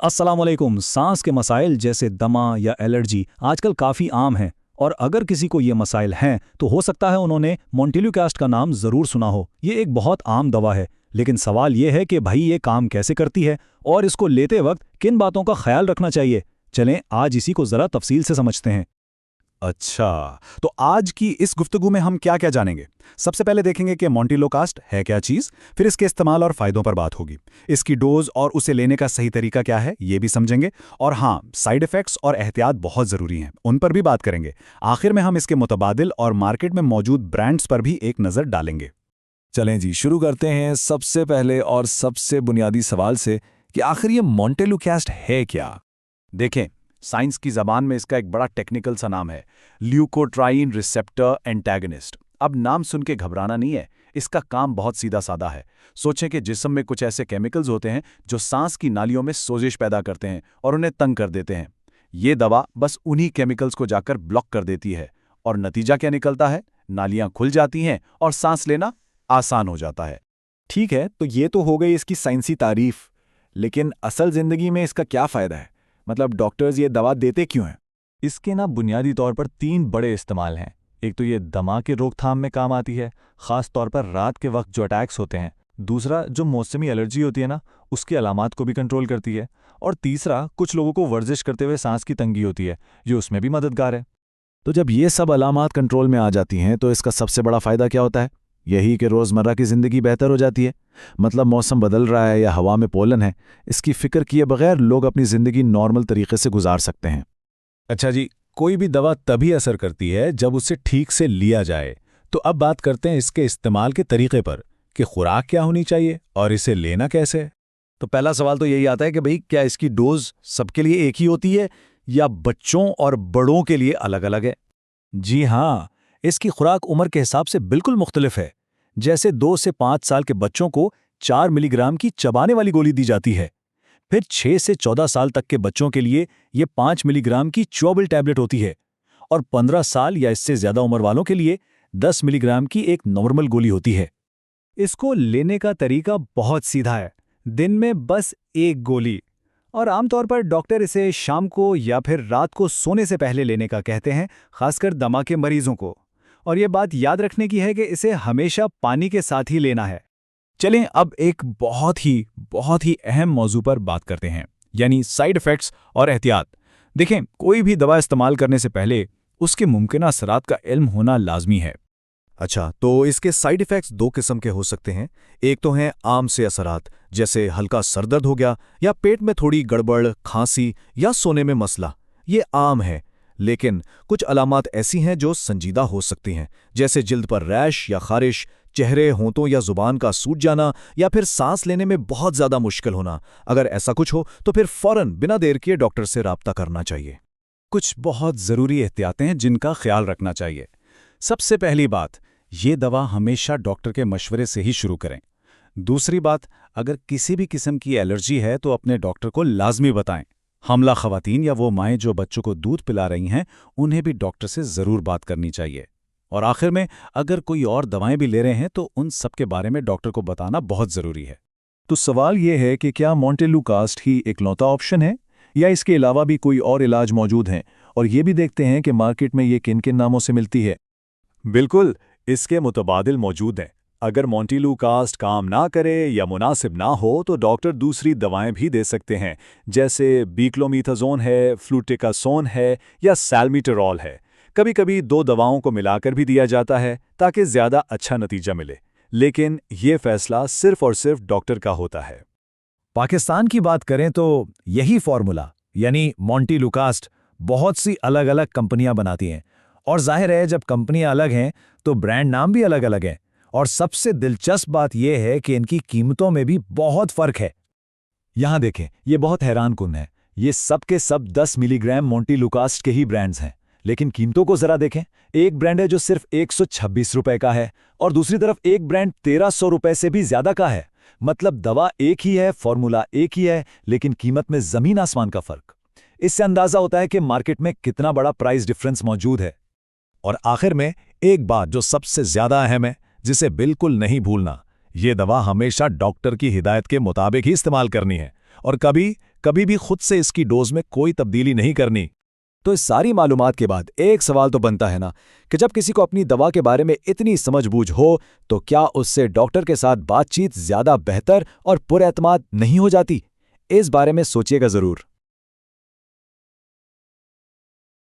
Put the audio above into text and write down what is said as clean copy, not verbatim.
अस्सलाम वालेकुम। सांस के मसाइल जैसे दमा या एलर्जी आजकल काफ़ी आम हैं, और अगर किसी को ये मसाइल हैं तो हो सकता है उन्होंने मोंटेल्यूकास्ट का नाम ज़रूर सुना हो। ये एक बहुत आम दवा है, लेकिन सवाल ये है कि भाई ये काम कैसे करती है और इसको लेते वक्त किन बातों का ख्याल रखना चाहिए। चलें आज इसी को ज़रा तफसील से समझते हैं। अच्छा, तो आज की इस गुफ्तगू में हम क्या क्या जानेंगे? सबसे पहले देखेंगे कि मोंटेल्यूकास्ट है क्या चीज़, फिर इसके इस्तेमाल और फ़ायदों पर बात होगी। इसकी डोज और उसे लेने का सही तरीका क्या है, ये भी समझेंगे। और हाँ, साइड इफ़ेक्ट्स और एहतियात बहुत ज़रूरी हैं, उन पर भी बात करेंगे। आखिर में हम इसके मुतबादिल और मार्केट में मौजूद ब्रांड्स पर भी एक नज़र डालेंगे। चलें जी, शुरू करते हैं सबसे पहले और सबसे बुनियादी सवाल से कि आखिर ये मोंटेल्यूकास्ट है क्या? देखें, साइंस की ज़बान में इसका एक बड़ा टेक्निकल सा नाम है, ल्यूकोट्राइन रिसेप्टर एंटागनिस्ट। अब नाम सुन के घबराना नहीं है, इसका काम बहुत सीधा साधा है। सोचें कि जिस्म में कुछ ऐसे केमिकल्स होते हैं जो सांस की नालियों में सोजिश पैदा करते हैं और उन्हें तंग कर देते हैं। ये दवा बस उन्हीं केमिकल्स को जाकर ब्लॉक कर देती है, और नतीजा क्या निकलता है? नालियां खुल जाती हैं और सांस लेना आसान हो जाता है। ठीक है, तो ये तो हो गई इसकी साइंसी तारीफ, लेकिन असल ज़िंदगी में इसका क्या फ़ायदा है? मतलब डॉक्टर्स ये दवा देते क्यों हैं? इसके बुनियादी तौर पर 3 बड़े इस्तेमाल हैं। एक तो ये दमा के रोकथाम में काम आती है, ख़ास तौर पर रात के वक्त जो अटैक्स होते हैं। दूसरा, जो मौसमी एलर्जी होती है उसकी अलामात को भी कंट्रोल करती है। और तीसरा, कुछ लोगों को वर्जिश करते हुए सांस की तंगी होती है, जो उसमें भी मददगार है। तो जब ये सब अलामात कंट्रोल में आ जाती हैं तो इसका सबसे बड़ा फ़ायदा क्या होता है? यही कि रोज़मर्रा की ज़िंदगी बेहतर हो जाती है। मतलब मौसम बदल रहा है या हवा में पोलन है, इसकी फ़िक्र किए बगैर लोग अपनी ज़िंदगी नॉर्मल तरीके से गुजार सकते हैं। अच्छा जी, कोई भी दवा तभी असर करती है जब उसे ठीक से लिया जाए। तो अब बात करते हैं इसके इस्तेमाल के तरीके पर, कि खुराक क्या होनी चाहिए और इसे लेना कैसे। तो पहला सवाल तो यही आता है कि भाई क्या इसकी डोज सबके लिए एक ही होती है या बच्चों और बड़ों के लिए अलग अलग है? जी हाँ, इसकी खुराक उम्र के हिसाब से बिल्कुल मुख्तलिफ है। जैसे 2 से 5 साल के बच्चों को 4 मिलीग्राम की चबाने वाली गोली दी जाती है। फिर 6 से 14 साल तक के बच्चों के लिए ये 5 मिलीग्राम की च्यूएबल टैबलेट होती है, और 15 साल या इससे ज़्यादा उम्र वालों के लिए 10 मिलीग्राम की एक नॉर्मल गोली होती है। इसको लेने का तरीका बहुत सीधा है, दिन में बस एक गोली, और आमतौर पर डॉक्टर इसे शाम को या फिर रात को सोने से पहले लेने का कहते हैं, खासकर दमा के मरीजों को। और ये बात याद रखने की है कि इसे हमेशा पानी के साथ ही लेना है। चलें अब एक बहुत ही अहम मौजू पर बात करते हैं, यानी साइड इफ़ेक्ट्स और एहतियात। देखें, कोई भी दवा इस्तेमाल करने से पहले उसके मुमकिन असरात का इल्म होना लाजमी है। अच्छा, तो इसके साइड इफ़ेक्ट्स 2 किस्म के हो सकते हैं। एक तो हैं आम से असरात, जैसे हल्का सरदर्द हो गया या पेट में थोड़ी गड़बड़, खांसी या सोने में मसला। ये आम है। लेकिन कुछ अलामात ऐसी हैं जो संजीदा हो सकती हैं, जैसे जिल्द पर रैश या खारिश, चेहरे, होंठों या जुबान का सूज जाना, या फिर सांस लेने में बहुत ज़्यादा मुश्किल होना। अगर ऐसा कुछ हो तो फिर फौरन बिना देर किए डॉक्टर से राब्ता करना चाहिए। कुछ बहुत ज़रूरी एहतियातें हैं जिनका ख्याल रखना चाहिए। सबसे पहली बात, ये दवा हमेशा डॉक्टर के मशवरे से ही शुरू करें। दूसरी बात, अगर किसी भी किस्म की एलर्जी है तो अपने डॉक्टर को लाजमी बताएं। हमला ख़वातीन या वो माएँ जो बच्चों को दूध पिला रही हैं, उन्हें भी डॉक्टर से ज़रूर बात करनी चाहिए। और आखिर में, अगर कोई और दवाएं भी ले रहे हैं तो उन सब के बारे में डॉक्टर को बताना बहुत ज़रूरी है। तो सवाल ये है कि क्या मोंटेल्यूकास्ट ही इकलौता ऑप्शन है, या इसके अलावा भी कोई और इलाज मौजूद हैं? और ये भी देखते हैं कि मार्केट में ये किन किन नामों से मिलती है। बिल्कुल, इसके मुतबादिल मौजूद हैं। अगर मोंटेल्यूकास्ट काम ना करे या मुनासिब ना हो तो डॉक्टर दूसरी दवाएं भी दे सकते हैं, जैसे बीक्लोमीथाजोन है, फ्लूटिकासोन है या सैल्मीटेरॉल है। कभी कभी 2 दवाओं को मिलाकर भी दिया जाता है ताकि ज़्यादा अच्छा नतीजा मिले, लेकिन ये फैसला सिर्फ और सिर्फ डॉक्टर का होता है। पाकिस्तान की बात करें तो यही फॉर्मूला यानी मोंटेल्यूकास्ट बहुत सी अलग अलग कंपनियां बनाती हैं, और जाहिर है जब कंपनियां अलग हैं तो ब्रांड नाम भी अलग अलग हैं। और सबसे दिलचस्प बात यह है कि इनकी कीमतों में भी बहुत फर्क है। यहाँ देखें, ये बहुत हैरान कुन है। ये सब के सब 10 मिलीग्राम मोंटेल्यूकास्ट के ही ब्रांड्स हैं, लेकिन कीमतों को जरा देखें। एक ब्रांड है जो सिर्फ 126 रुपए का है, और दूसरी तरफ एक ब्रांड 1300 रुपए से भी ज्यादा का है। मतलब दवा एक ही है, फॉर्मूला एक ही है, लेकिन कीमत में जमीन आसमान का फर्क। इससे अंदाजा होता है कि मार्केट में कितना बड़ा प्राइस डिफरेंस मौजूद है। और आखिर में एक बात जो सबसे ज़्यादा अहम है, जिसे बिल्कुल नहीं भूलना, ये दवा हमेशा डॉक्टर की हिदायत के मुताबिक ही इस्तेमाल करनी है, और कभी कभी भी खुद से इसकी डोज में कोई तब्दीली नहीं करनी। तो इस सारी मालूमात के बाद एक सवाल तो बनता है ना कि जब किसी को अपनी दवा के बारे में इतनी समझबूझ हो तो क्या उससे डॉक्टर के साथ बातचीत ज्यादा बेहतर और पुरएतमाद नहीं हो जाती? इस बारे में सोचिएगा जरूर।